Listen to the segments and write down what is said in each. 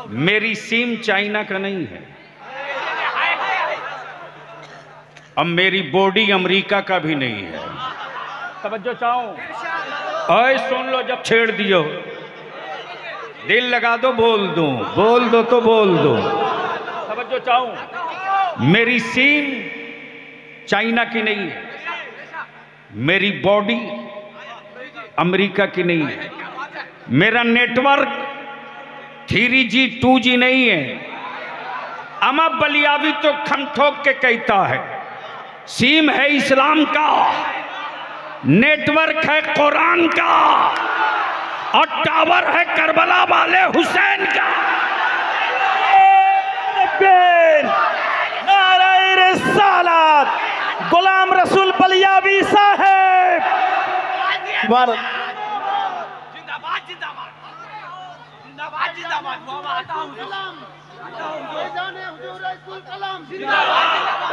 मेरी सीम चाइना का नहीं है, अब मेरी बॉडी अमेरिका का भी नहीं है। तवज्जो चाहूं, ओए सुन लो, जब छेड़ दियो दिल लगा दो, बोल दो तो बोल दो। तवज्जो चाहूं, मेरी सीम चाइना की नहीं है, मेरी बॉडी अमेरिका की नहीं है, मेरा नेटवर्क 3G 2G नहीं है। अमा बलियावी तो खम ठोक के कहता है, सीम है इस्लाम का, नेटवर्क है कुरान का, और टावर है करबला वाले हुसैन का। नारे रिसालत, गुलाम रसूल बलियावी साहब। जिंदाबाद जिंदाबाद जिंदाबाद जिंदाबाद।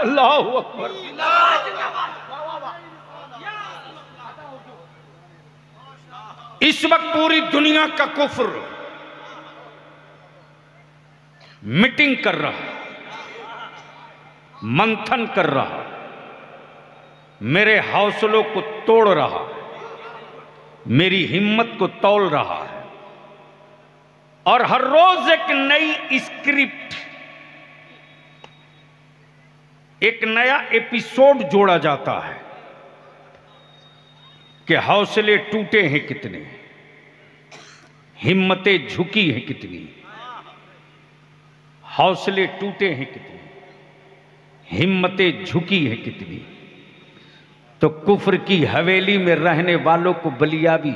अल्लाहु अकबर। इस वक्त पूरी दुनिया का कुफ्र मीटिंग कर रहा, मंथन कर रहा, मेरे हौसलों को तोड़ रहा, मेरी हिम्मत को तौल रहा है, और हर रोज एक नई स्क्रिप्ट, एक नया एपिसोड जोड़ा जाता है कि हौसले टूटे हैं कितने, हिम्मतें झुकी हैं कितनी। हौसले टूटे हैं कितने, हिम्मतें झुकी हैं कितनी। तो कुफ्र की हवेली में रहने वालों को बलियावी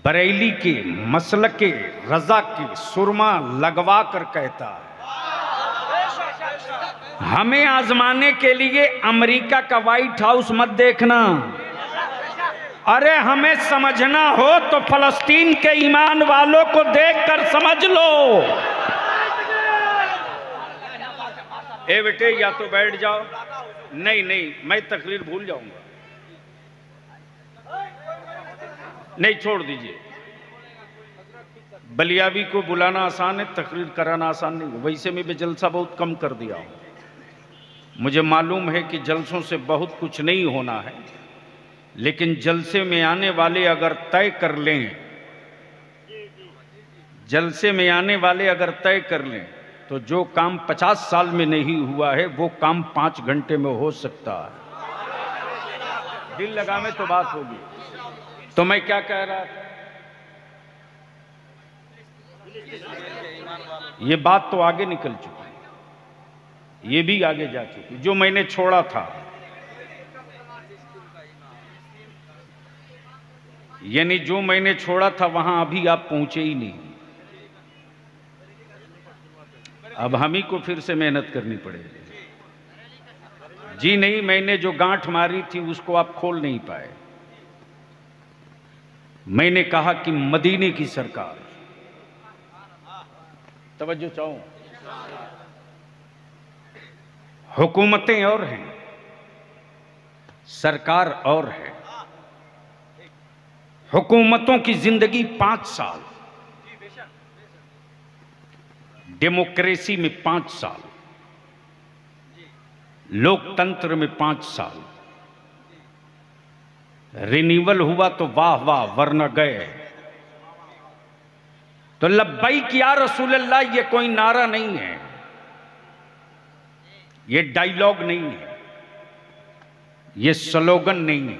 बरेली के मसलक के रजा के सुरमा लगवा कर कहता है, हमें आजमाने के लिए अमेरिका का व्हाइट हाउस मत देखना, अरे हमें समझना हो तो फलस्तीन के ईमान वालों को देखकर समझ लो। ए बेटे, या तो बैठ जाओ, नहीं मैं तकरीर भूल जाऊंगा, नहीं छोड़ दीजिए। बलियावी को बुलाना आसान है, तकरीर कराना आसान नहीं। वैसे मैं भी जलसा बहुत कम कर दिया हूं, मुझे मालूम है कि जलसों से बहुत कुछ नहीं होना है, लेकिन जलसे में आने वाले अगर तय कर लें, जलसे में आने वाले अगर तय कर लें तो जो काम 50 साल में नहीं हुआ है वो काम 5 घंटे में हो सकता है। दिल लगा में तो बात होगी। तो मैं क्या कह रहा था, ये बात तो आगे निकल चुकी है, ये भी आगे जा चुकी। जो मैंने छोड़ा था, यानी जो मैंने छोड़ा था वहां अभी आप पहुंचे ही नहीं। अब हम ही को फिर से मेहनत करनी पड़ेगी। जी नहीं, मैंने जो गांठ मारी थी उसको आप खोल नहीं पाए। मैंने कहा कि मदीने की सरकार, तवज्जो चाहूं, हुकूमतें और हैं, सरकार और है। हुकूमतों की जिंदगी 5 साल, डेमोक्रेसी में 5 साल, लोकतंत्र में 5 साल। रिन्यूअल हुआ तो वाह वाह, वरना गए। तो लब्बैक या रसूल अल्लाह ये कोई नारा नहीं है, ये डायलॉग नहीं है, ये स्लोगन नहीं है,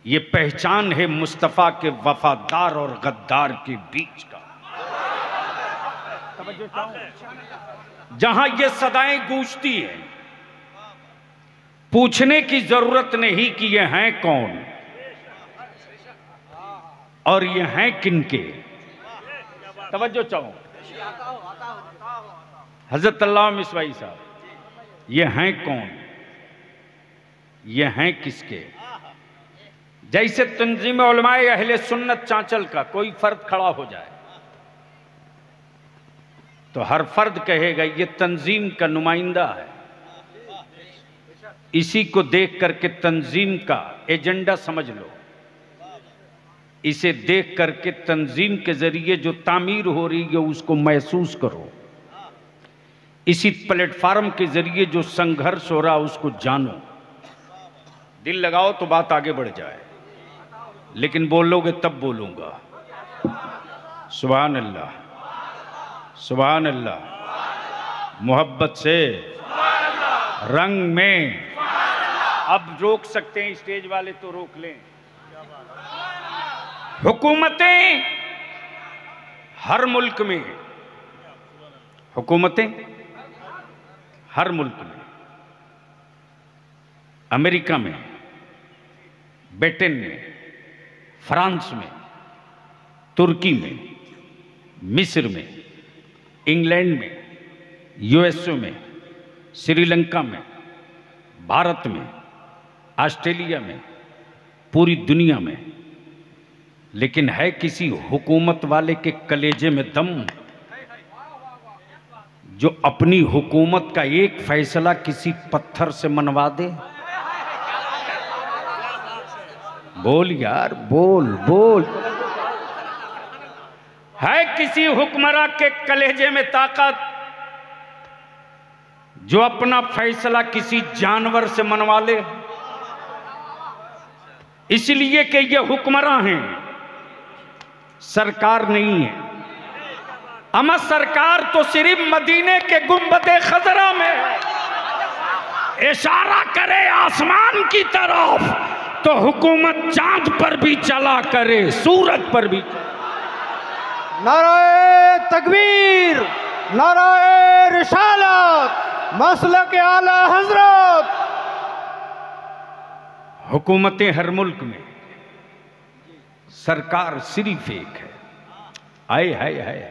ये पहचान है मुस्तफा के वफादार और गद्दार के बीच का। जहां ये सदाएं गूंजती है, पूछने की जरूरत नहीं कि ये हैं कौन और ये हैं किनके। तवज्जो चाहो, हजरत अल्लाह मिसवाई साहब, ये हैं कौन, ये हैं किसके। जैसे तंजीम उलमाए अहले सुन्नत चांचल का कोई फर्द खड़ा हो जाए तो हर फर्द कहेगा ये तंजीम का नुमाइंदा है, इसी को देख करके तंजीम का एजेंडा समझ लो। इसे देख करके तंजीम के जरिए जो तामीर हो रही है उसको महसूस करो। इसी प्लेटफार्म के जरिए जो संघर्ष हो रहा उसको जानो। दिल लगाओ तो बात आगे बढ़ जाए, लेकिन बोलोगे तब बोलूंगा। सुभान अल्लाह, सुभान अल्लाह। मोहब्बत से रंग में अब रोक सकते हैं स्टेज वाले तो रोक लें। हुकूमतें हर मुल्क में, हुकूमतें हर मुल्क में, अमेरिका में, ब्रिटेन में, फ्रांस में, तुर्की में, मिस्र में, इंग्लैंड में, यूएसए में, श्रीलंका में, भारत में, ऑस्ट्रेलिया में, पूरी दुनिया में, लेकिन है किसी हुकूमत वाले के कलेजे में दम जो अपनी हुकूमत का एक फैसला किसी पत्थर से मनवा दे? बोल यार, बोल बोल। है किसी हुक्मरान के कलेजे में ताकत जो अपना फैसला किसी जानवर से मनवा ले? इसलिए कि ये हुक्मरान हैं, सरकार नहीं है। अमा सरकार तो सिर्फ मदीने के गुंबदे खजरा में है। इशारा करे आसमान की तरफ तो हुकूमत चांद पर भी चला करे, सूरज पर भी। नाराए तकबीर, नाराए रिसालत, मसलक आला हजरत। हुकूमतें हर मुल्क में, सरकार सिर्फ एक है। आए हाय हाय,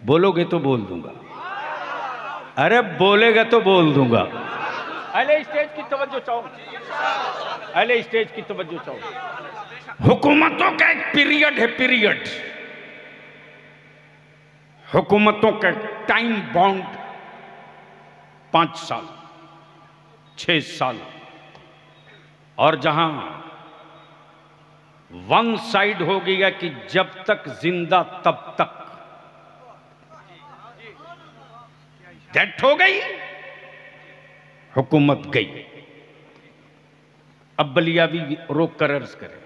बोलोगे तो बोल दूंगा। अरे बोलेगा तो बोल दूंगा। अरे स्टेज की तवज्जो चाहो, अरे स्टेज की तवज्जो चाहो। हुकूमतों का एक पीरियड है, पीरियड। हुकूमतों का टाइम बाउंड 5 साल, 6 साल, और जहां वन साइड हो गया कि जब तक जिंदा तब तक, डेथ हो गई, हुकूमत गई। अब बलियावी रोक कर अर्ज करे,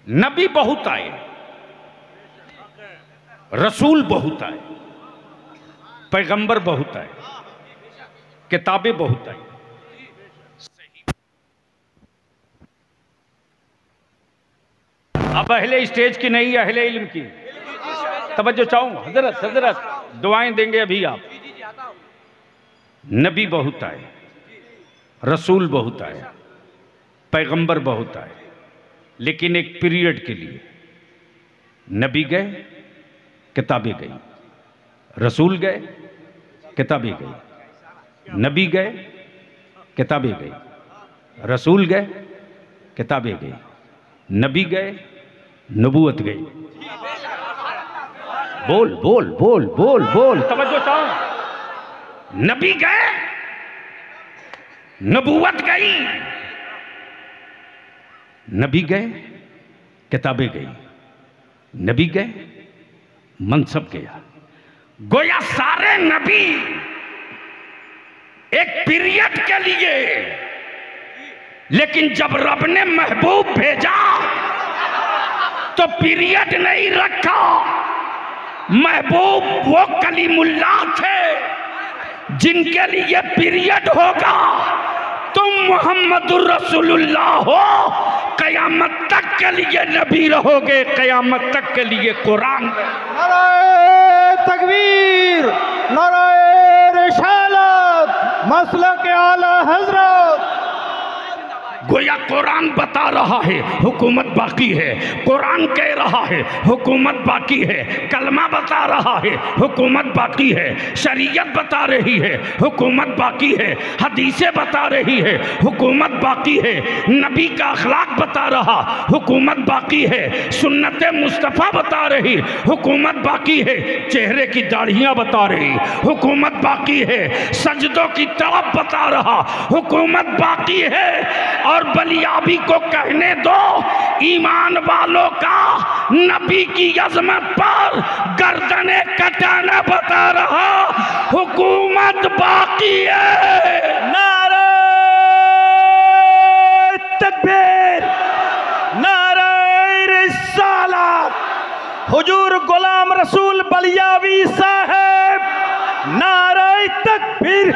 नबी बहुत आए, रसूल बहुत आए, पैगंबर बहुत आए, किताबें बहुत आई। अब अहले स्टेज की नहीं, अहले इल्म की तवज्जो चाहूं। हजरत हजरत दुआएं देंगे अभी आप। नबी बहुत आए, रसूल बहुत आए, पैगंबर बहुत आए, लेकिन एक पीरियड के लिए। नबी गए, किताबें गई, रसूल गए, किताबें गई, नबी गए, किताबें गई, रसूल गए, किताबें गई, नबी गए, नबूवत गई। बोल बोल बोल बोल बोल, तवज्जो चाहो। नबी गए, नबूवत गई, नबी गए, किताबें गई, नबी गए, मनसब गया। गोया सारे नबी एक पीरियड के लिए, लेकिन जब रब ने महबूब भेजा तो पीरियड नहीं रखा। महबूब वो कलीमुल्लाह थे जिनके लिए पीरियड होगा। तुम मोहम्मदुर रसूलुल्लाह हो, कयामत तक के लिए नबी रहोगे, कयामत तक के लिए कुरान। नाराए तकबीर, नाराए रिसालत, मसलक आला हजरत। गोया कुरान बता रहा है हुकूमत बाकी है, कुरान कह रहा है हुकूमत बाकी है, कलमा बता रहा है हुकूमत बाकी है, शरीयत बता रही है हुकूमत बाकी है, हदीसें बता रही है हुकूमत बाकी है, नबी का अखलाक बता रहा हुकूमत बाकी है, सुन्नत मुस्तफ़ा बता रही हुकूमत बाकी है, चेहरे की दाढ़ियाँ बता रही हुकूमत बाकी है, सजदों की तड़प बता रहा हुकूमत बाकी है, और बलियाबी को कहने दो, ईमान वालों का नबी की अजमत पर गर्दने कटाना बता रहा, हुकूमत बाकी है। नारे तकबीर, नारे रिसालत, हुजूर गुलाम रसूल बलियावी साहब, नारे तकबीर,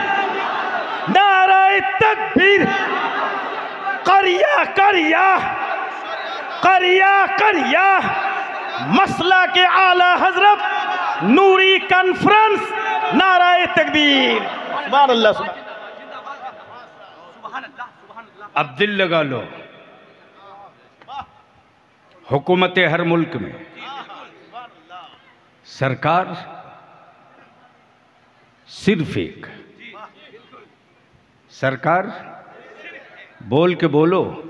नारे तकबीर। करिया करिया करिया करिया मसला के आला हजरत नूरी कॉन्फ्रेंस, नारे तकबीर। सुभान अल्लाह, सुभान अल्लाह। अब दिल लगा लो, हुकूमत हर मुल्क में सरकार सिर्फ एक, सरकार बोल के बोलो,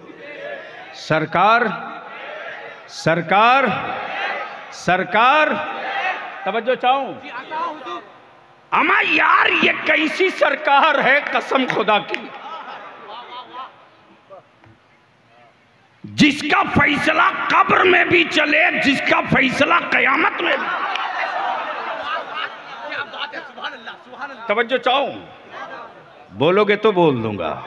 सरकार सरकार सरकार। तवज्जो चाहूं, अमा यार ये कैसी सरकार है कसम खुदा की, जिसका फैसला कब्र में भी चले, जिसका फैसला कयामत में भी। तवज्जो चाहूं, बोलोगे तो बोल दूंगा।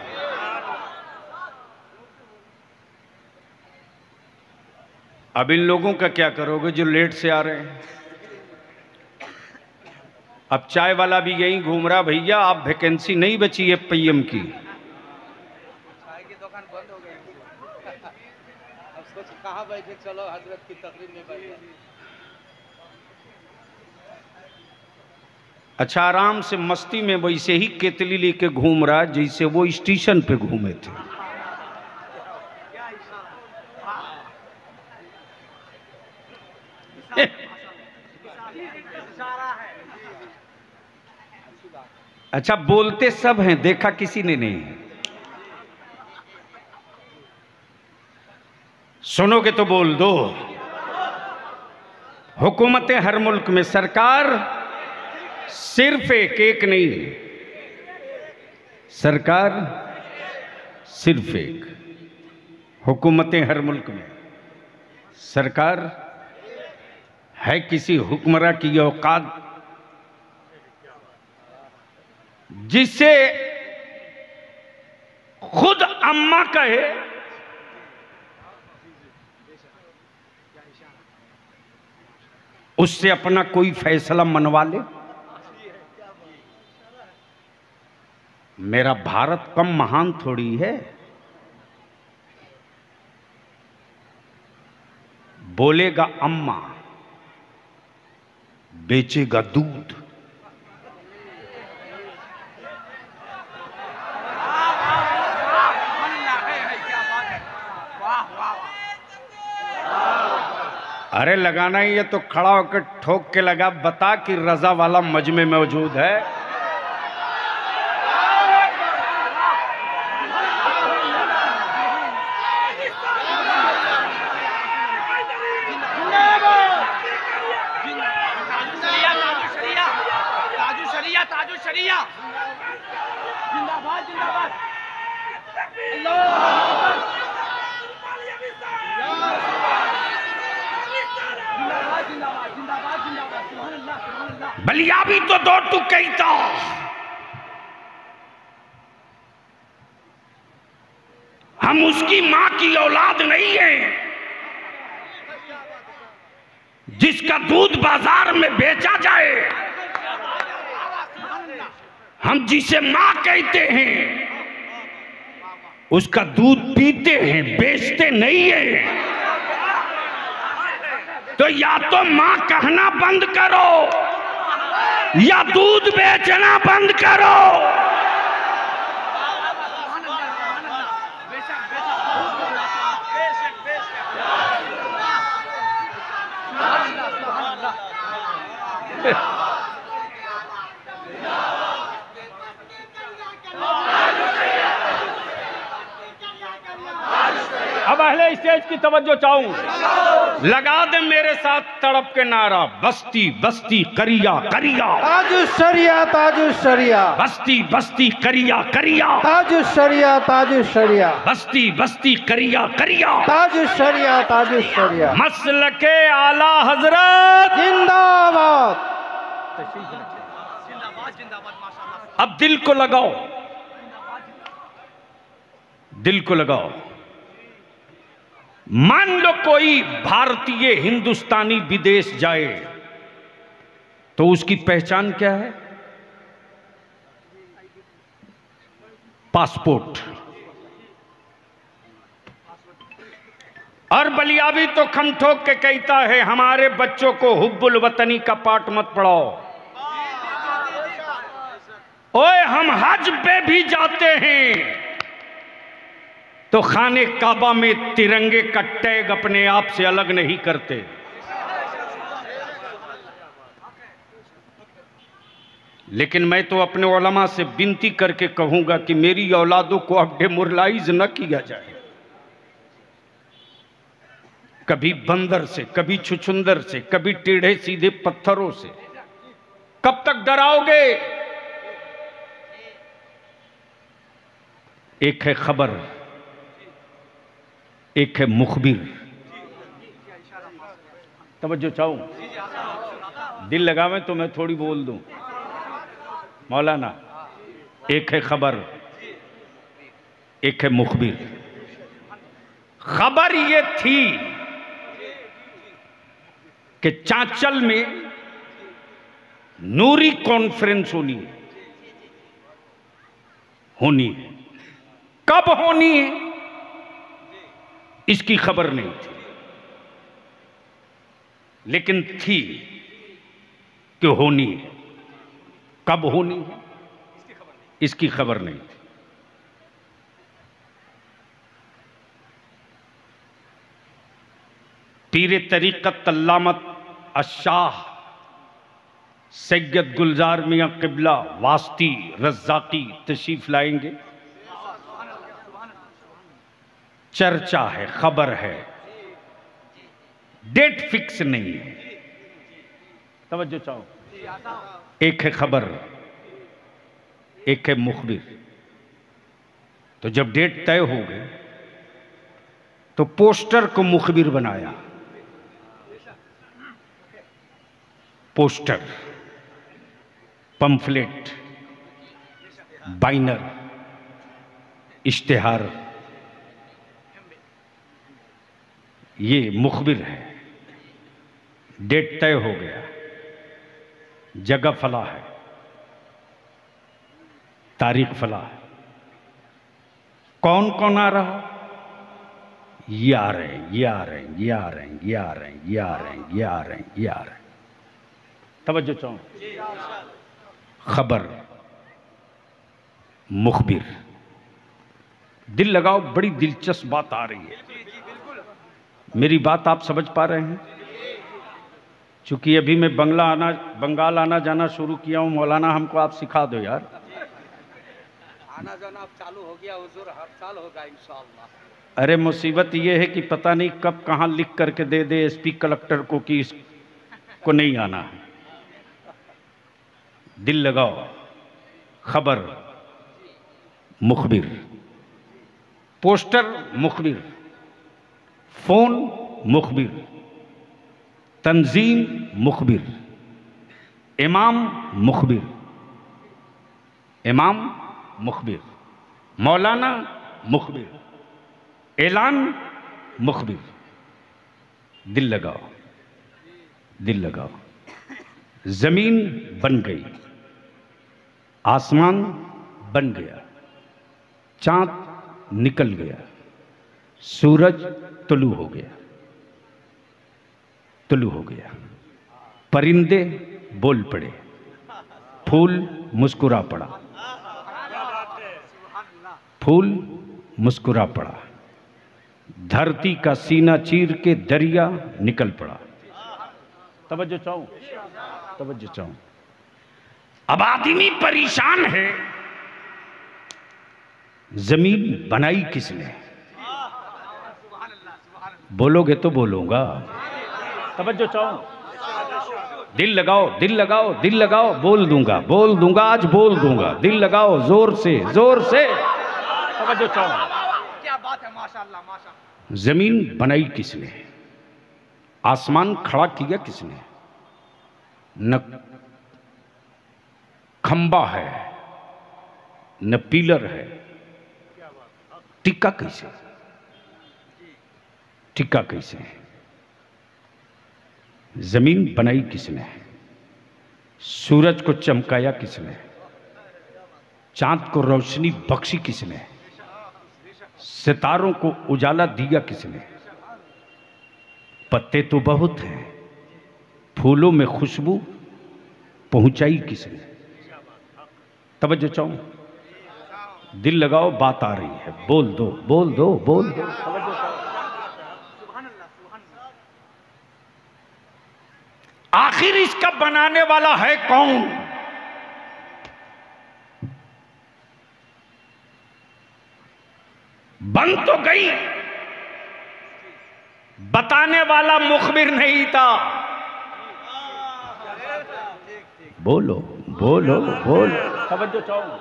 अब इन लोगों का क्या करोगे जो लेट से आ रहे हैं? अब चाय वाला भी यहीं घूम रहा, भैया आप वैकेंसी नहीं बची है पीएम की। चाय की दुकान बंद हो गई। अब सोच कहाँ बैठे, चलो हजरत की तकरीर में बैठे। अच्छा, आराम से मस्ती में वैसे ही केतली लेके घूम रहा जैसे वो स्टेशन पे घूमे थे। अच्छा, बोलते सब हैं, देखा किसी ने नहीं। सुनोगे तो बोल दो। हुकूमतें हर मुल्क में, सरकार सिर्फ एक, एक नहीं, सरकार सिर्फ एक। हुकूमतें हर मुल्क में, सरकार है किसी हुक्मरान की औकात जिसे खुद अम्मा कहे, उससे अपना कोई फैसला मनवा ले। मेरा भारत कम महान थोड़ी है। बोलेगा अम्मा, बेचेगा दूध। अरे लगाना ही है तो खड़ा होकर ठोक के लगा, बता कि रजा वाला मजमे में मौजूद है। ताजु शरिया जिंदाबाद जिंदाबाद। बलिया भी तो दो तू कहता, हम उसकी मां की औलाद नहीं है जिसका दूध बाजार में बेचा जाए। हम जिसे मां कहते हैं उसका दूध पीते हैं, बेचते नहीं है। तो या तो मां कहना बंद करो या दूध बेचना बंद करो। अब पहले स्टेज की तवज्जो चाहूं, लगा दे मेरे साथ तड़प के नारा, बस्ती बस्ती करिया करिया, ताजु शरिया ताजु शरिया, बस्ती बस्ती करिया करिया, ताजु शरिया ताजु शरिया, बस्ती बस्ती करिया करिया, ताजु शरिया ताजु शरिया। मसलके आला हजरत जिंदाबाद। अब दिल को लगाओ, दिल को लगाओ। मान लो कोई भारतीय हिंदुस्तानी विदेश जाए तो उसकी पहचान क्या है? पासपोर्ट। और बलियावी तो खम ठोक के कहता है हमारे बच्चों को हुब्बुल वतनी का पाठ मत पढ़ाओ। ओए हम हज पे भी जाते हैं तो खाने काबा में तिरंगे का टैग अपने आप से अलग नहीं करते। लेकिन मैं तो अपने उलमा से विनती करके कहूंगा कि मेरी औलादों को अब डेमोरलाइज न किया जाए। कभी बंदर से, कभी छुछुंदर से, कभी टेढ़े सीधे पत्थरों से। कब तक डराओगे? एक है खबर, एक है मुखबिर। तवज्जो चाहूं, दिल लगावे तो मैं थोड़ी बोल दूं। मौलाना, एक है खबर, एक है मुखबिर। खबर ये थी कि चांचल में नूरी कॉन्फ्रेंस होनी है। कब होनी है इसकी खबर नहीं थी, लेकिन थी कि होनी है। कब होनी है इसकी खबर नहीं थी। पीरे तरीक़त अल्लामत अशाह सैयद गुलजार मियां क़िबला वास्ती रज़्ज़ाक़ी तशरीफ लाएंगे। चर्चा है, खबर है, डेट फिक्स नहीं है। तवज्जो चाहो, एक है खबर, एक है मुखबिर। तो जब डेट तय हो गई तो पोस्टर को मुखबिर बनाया। पोस्टर, पंफलेट, बाइनर, इश्तिहार, ये मुखबिर है। डेट तय हो गया, जगह फला है, तारीख फला है। कौन कौन आ रहा? ये आ रहे हैं, ये आ रहे हैं, ये आ रहे हैं, ये आ रहे हैं, ये आ रहे हैं, ये आ रहे हैं, ये आ रहे हैं। तवज्जो चाहो, खबर, मुखबिर। दिल लगाओ, बड़ी दिलचस्प बात आ रही है। मेरी बात आप समझ पा रहे हैं? चूंकि अभी मैं बंगाल आना जाना शुरू किया हूं, मौलाना हमको आप सिखा दो यार। आना जाना अब चालू हो गया हुजूर, हर साल होगा इंशाअल्लाह। अरे मुसीबत यह है कि पता नहीं कब कहां लिख करके दे दे एसपी कलेक्टर को कि इसको नहीं आना है। दिल लगाओ, खबर, मुखबिर, पोस्टर मुखबिर, फोन मुखबिर, तंजीम मुखबिर, इमाम मुखबिर, इमाम मुखबिर, मौलाना मुखबिर, ऐलान मुखबिर। दिल लगाओ, दिल लगाओ। जमीन बन गई, आसमान बन गया, चांद निकल गया, सूरज तुलू हो गया, तुलू हो गया। परिंदे बोल पड़े, फूल मुस्कुरा पड़ा, फूल मुस्कुरा पड़ा। धरती का सीना चीर के दरिया निकल पड़ा। तवज्जो चाहूं, तवज्जो चाहूं। अब आदमी परेशान है, जमीन बनाई किसने? बोलोगे तो बोलूंगा। तवज्जो चाहो, दिल लगाओ, दिल लगाओ, दिल लगाओ, बोल दूंगा, बोल दूंगा, आज बोल दूंगा। दिल लगाओ जोर से, जोर से। तवज्जो चाहो। क्या बात है, माशाअल्लाह माशाअल्लाह। जमीन बनाई किसने? आसमान खड़ा किया किसने? न खंबा है न पिलर है, टिक्का कैसे? टिक्का कैसे? जमीन बनाई किसने? सूरज को चमकाया किसने? चांद को रोशनी बख्शी किसने? सितारों को उजाला दिया किसने? पत्ते तो बहुत हैं, फूलों में खुशबू पहुंचाई किसने? तवज्जो चाहो, दिल लगाओ, बात आ रही है, बोल दो, बोल दो, बोल दो। तवज्जो चाहो। आखिर इसका बनाने वाला है कौन? बन तो गई, बताने वाला मुखबिर नहीं था। बोलो, बोलो, बोलो। तवज्जो चाहो।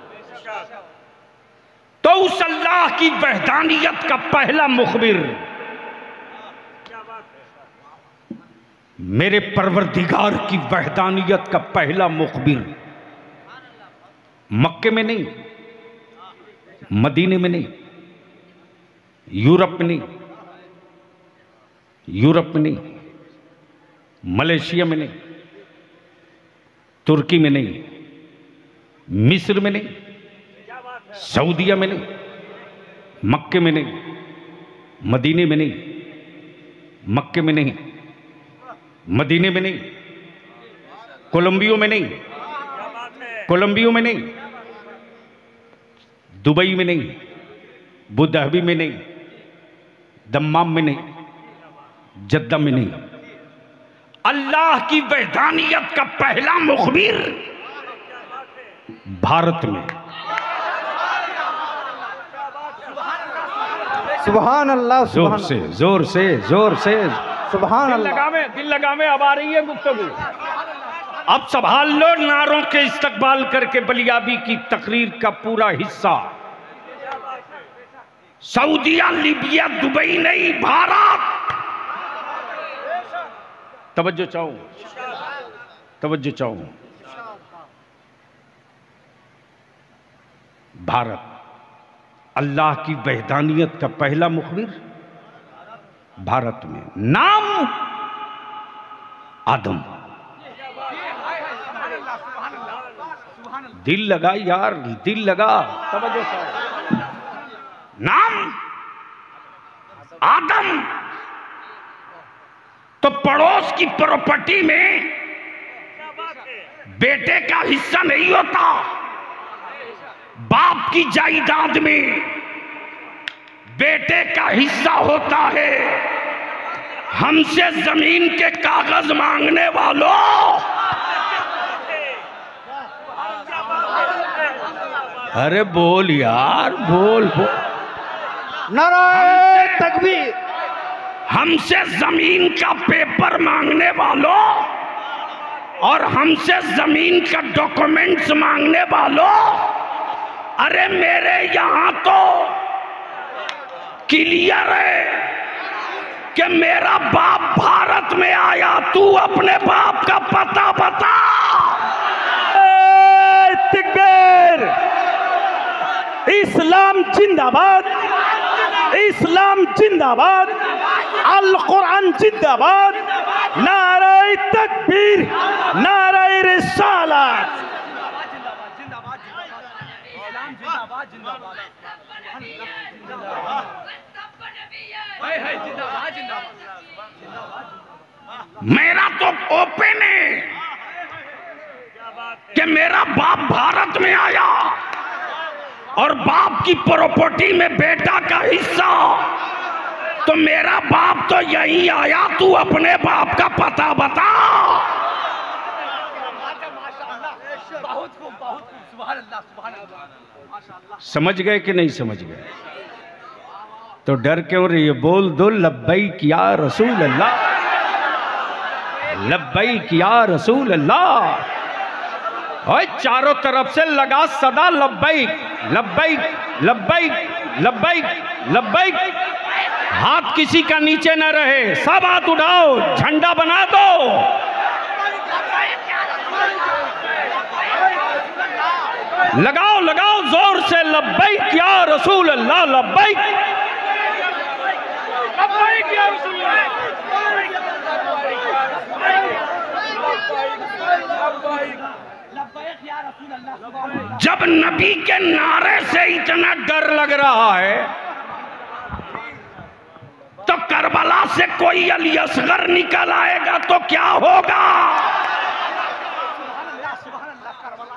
तो उस अल्लाह की वहदानियत का पहला मुखबिर मेरे परवरदिगार की वहदानियत का पहला मुखबिर मक्के में नहीं, मदीने में नहीं, यूरोप में नहीं, यूरोप में नहीं, मलेशिया में नहीं, तुर्की में नहीं, मिस्र में नहीं, सऊदीया में नहीं, मक्के में नहीं, मदीने में नहीं, मक्के में नहीं, मदीने में नहीं, कोलंबियो में नहीं, कोलंबियो में नहीं, दुबई में नहीं, अबूधाबी में नहीं, दम्माम में नहीं, जद्दा में नहीं। अल्लाह की वहदानियत का पहला मुखबिर भारत में। सुभान अल्लाह, जोर से, जोर से, जोर से। सुभान अल्लाह। दिल लगावे, अब आ रही है गुफ्तगू। अब संभाल लो, नारों के इस्तकबाल करके बलियाबी की तकरीर का पूरा हिस्सा। सऊदिया, लीबिया, दुबई नहीं, भारत। तवज्जो चाहो, तवज्जो चाहो। भारत, अल्लाह की वहदानियत का पहला मुखबिर भारत में। नाम आदम। दिल लगा यार, दिल लगा। तवज्जो चाहो। नाम आदम। तो पड़ोस की प्रॉपर्टी में बेटे का हिस्सा नहीं होता, बाप की जायदाद में बेटे का हिस्सा होता है। हमसे जमीन के कागज मांगने वालों, अरे बोल यार, बोल बोल। नारे तकबीर। हमसे जमीन का पेपर मांगने वालों और हमसे जमीन का डॉक्यूमेंट्स मांगने वालों, अरे मेरे यहां तो क्लियर है कि मेरा बाप भारत में आया। तू अपने बाप का पता बता। तकबीर। इस्लाम जिंदाबाद, इस्लाम जिंदाबाद, अल कुरान जिंदाबाद, नारे तकबीर, नारे रिसालत। मेरा तो ओपन है कि मेरा बाप भारत में आया और बाप की प्रॉपर्टी में बेटा का हिस्सा। तो मेरा बाप तो यही आया, तू अपने बाप का पता बता। बहुत खूब, बहुत खूब। सुभान अल्लाह, सुभान अल्लाह, माशाअल्लाह। समझ गए कि नहीं समझ गए? तो डर क्यों रही है? बोल दो लब्बैक या रसूल अल्लाह, लब्बैक या रसूल अल्लाह। और चारों तरफ से लगा सदा लब्बैक लब्बैक लब्बैक लब्बैक लब्बैक। हाथ किसी का नीचे न रहे, सब हाथ उठाओ, झंडा बना दो। लगाओ लगाओ जोर से लब्बैक या रसूल अल्लाह, लब्बैक लब्बैक या रसूल अल्लाह। जब नबी के नारे से इतना डर लग रहा है तो करबला से कोई अली असगर निकल आएगा तो क्या होगा?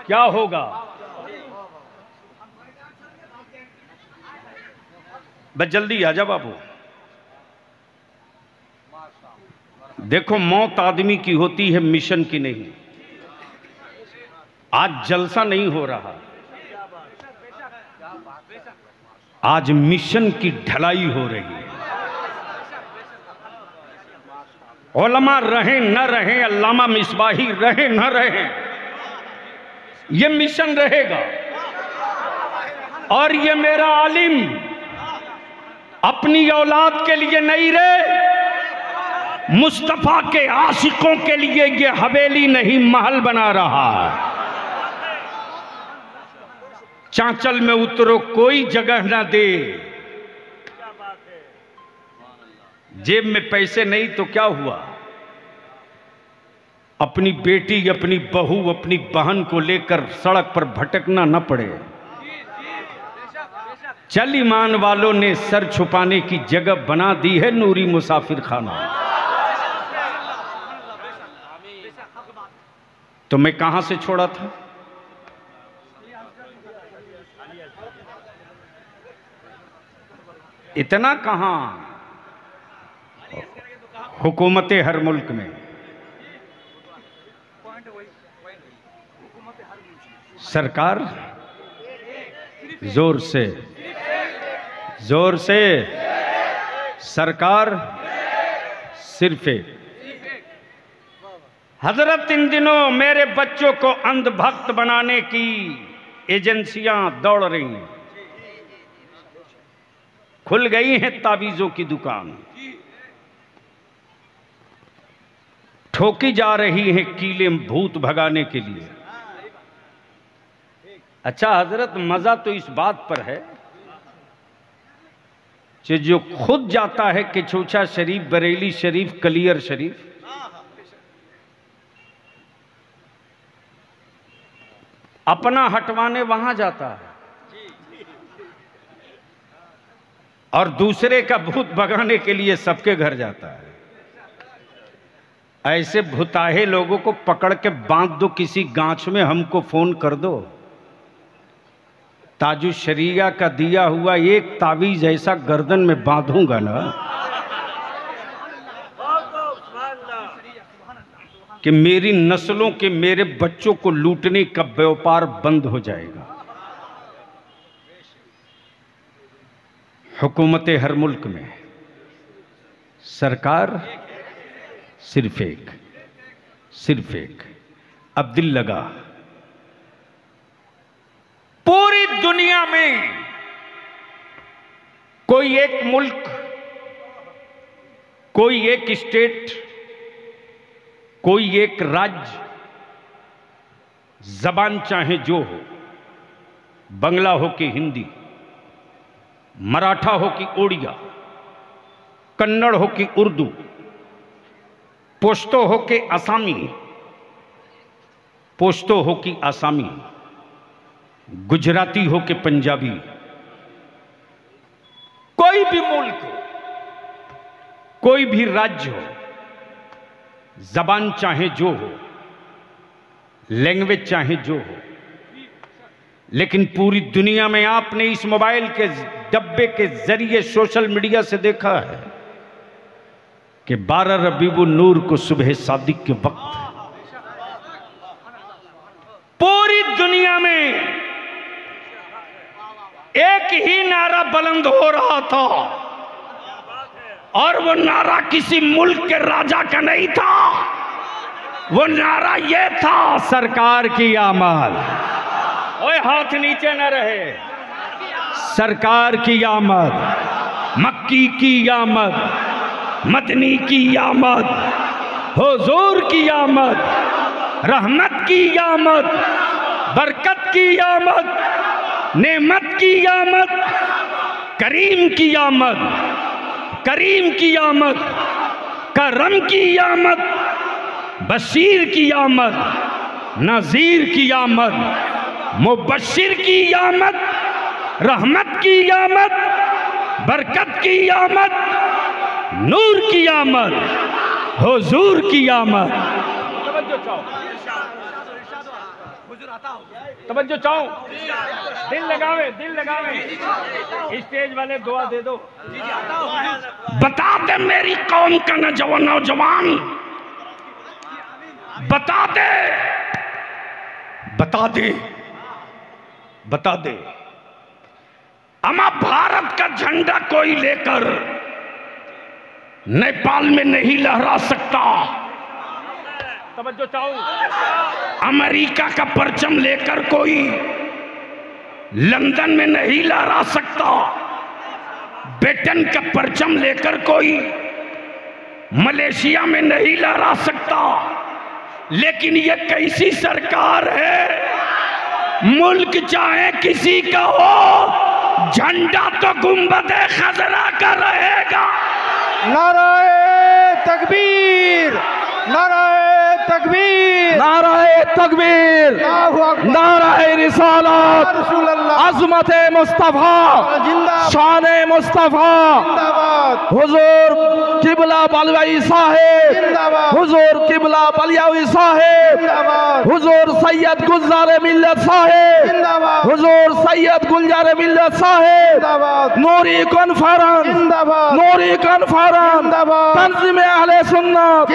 क्या होगा? बस जल्दी आ जा बाबू। देखो मौत आदमी की होती है, मिशन की नहीं। आज जलसा नहीं हो रहा, आज मिशन की ढलाई हो रही है। उलमा रहे न रहे, अल्लामा मिसबाही रहे न रहे, ये मिशन रहेगा। और ये मेरा आलिम अपनी औलाद के लिए नहीं रहे, मुस्तफा के आशिकों के लिए ये हवेली नहीं महल बना रहा है। चांचल में उतरो, कोई जगह ना दे। जेब में पैसे नहीं तो क्या हुआ? अपनी बेटी, अपनी बहू, अपनी बहन को लेकर सड़क पर भटकना न पड़े। चल ईमान वालों ने सर छुपाने की जगह बना दी है नूरी मुसाफिर खाना। तो मैं कहां से छोड़ा था? इतना कहां? हुकूमतें हर मुल्क में। सरकार जोर से, जोर से, सरकार सिर्फ एक। हजरत इन दिनों मेरे बच्चों को अंधभक्त बनाने की एजेंसियां दौड़ रही हैं। खुल गई हैं तावीजों की दुकान, ठोकी जा रही हैं कीले भूत भगाने के लिए। अच्छा हजरत, मजा तो इस बात पर है कि जो खुद जाता है कि छूछा शरीफ, बरेली शरीफ, कलियर शरीफ, अपना हटवाने वहां जाता है और दूसरे का भूत भगाने के लिए सबके घर जाता है। ऐसे भुताहे लोगों को पकड़ के बांध दो किसी गांच में, हमको फोन कर दो। ताजु शरिया का दिया हुआ एक तावीज ऐसा गर्दन में बांधूंगा ना कि मेरी नस्लों के, मेरे बच्चों को लूटने का व्यापार बंद हो जाएगा। हुकूमतें हर मुल्क में, सरकार सिर्फ एक, सिर्फ एक। अब दिल लगा, पूरी दुनिया में कोई एक मुल्क, कोई एक स्टेट, कोई एक राज्य, जबान चाहे जो हो, बंगला हो कि हिंदी, मराठा हो कि ओडिया, कन्नड़ हो कि उर्दू, पश्तो हो कि आसामी, पश्तो हो कि आसामी, गुजराती हो कि पंजाबी, कोई भी मुल्क हो, कोई भी राज्य हो, जबान चाहे जो हो, लैंग्वेज चाहे जो हो, लेकिन पूरी दुनिया में आपने इस मोबाइल के डब्बे के जरिए सोशल मीडिया से देखा है कि 12 रबीउल नूर को सुबह सादिक के वक्त पूरी दुनिया में एक ही नारा बुलंद हो रहा था, और वो नारा किसी मुल्क के राजा का नहीं था, वो नारा ये था सरकार की आमद। ओए हाथ नीचे न रहे। सरकार की आमद, मक्की की आमद, मदनी की आमद, हुजूर की आमद, रहमत की आमद, बरकत की आमद, नेमत की आमद, करीम की आमद, करीम की आमद, करम की आमद, बशीर की आमद, नज़ीर की आमद, मुबश्शिर की आमद, रहमत की आमद, बरकत की आमद, नूर की आमद, हुजूर की आमद। तवज्जो चाहो, तवज्जो चाहो, दिल लगावे, दिल लगावे। स्टेज वाले दुआ दे दो। बता दे मेरी कौम का नौजवान, बता दे, बता दे, बता दे, अमा भारत का झंडा कोई लेकर नेपाल में नहीं लहरा सकता। तवज्जो चाहो। अमेरिका का परचम लेकर कोई लंदन में नहीं लहरा सकता। ब्रिटेन का परचम लेकर कोई मलेशिया में नहीं लहरा सकता। लेकिन ये कैसी सरकार है, मुल्क चाहे किसी का हो, झंडा तो गुंबदे खजरा का रहेगा। नाराए तकबीर, नाराए तकबीर, नाराए तकबीर, नाराए रिसालत, अज़मत मुस्तफ़ा, शान मुस्तफ़ा, हुजूर किबला बलवाई साहेब, हुजूर किबला बलियावी साहेब, हुजूर सैयद गुलजार मिल्लत साहेब, हुजूर सैयद गुलजार मिल्लत साहेब, नूरी कॉन्फ्रेंस, नूरी कॉन्फ्रेंस, तंज़ीम अहले सुन्नत,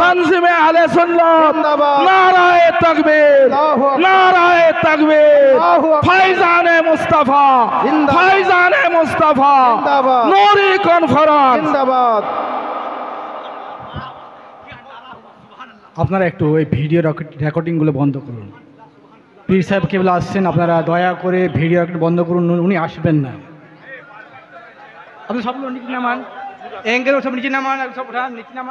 तंज़ीम अहले सुन्नत, नाराए तकबीर, नाराए तकबीर, फैज़ान मुस्तफ़ा, फैज़ान मुस्तफ़ा, नूरी कॉन्फ्रेंस। আপনারা একটু ওই ভিডিও রেকর্ডিংগুলো বন্ধ করুন। পীর সাহেব কেবলা আসছেন, আপনারা দয়া করে ভিডিও রেকর্ড বন্ধ করুন, উনি আসবেন না। আপনি সবগুলো নিচে নামান, অ্যাঙ্গেল সব নিচে নামান, সব নিচে নামান।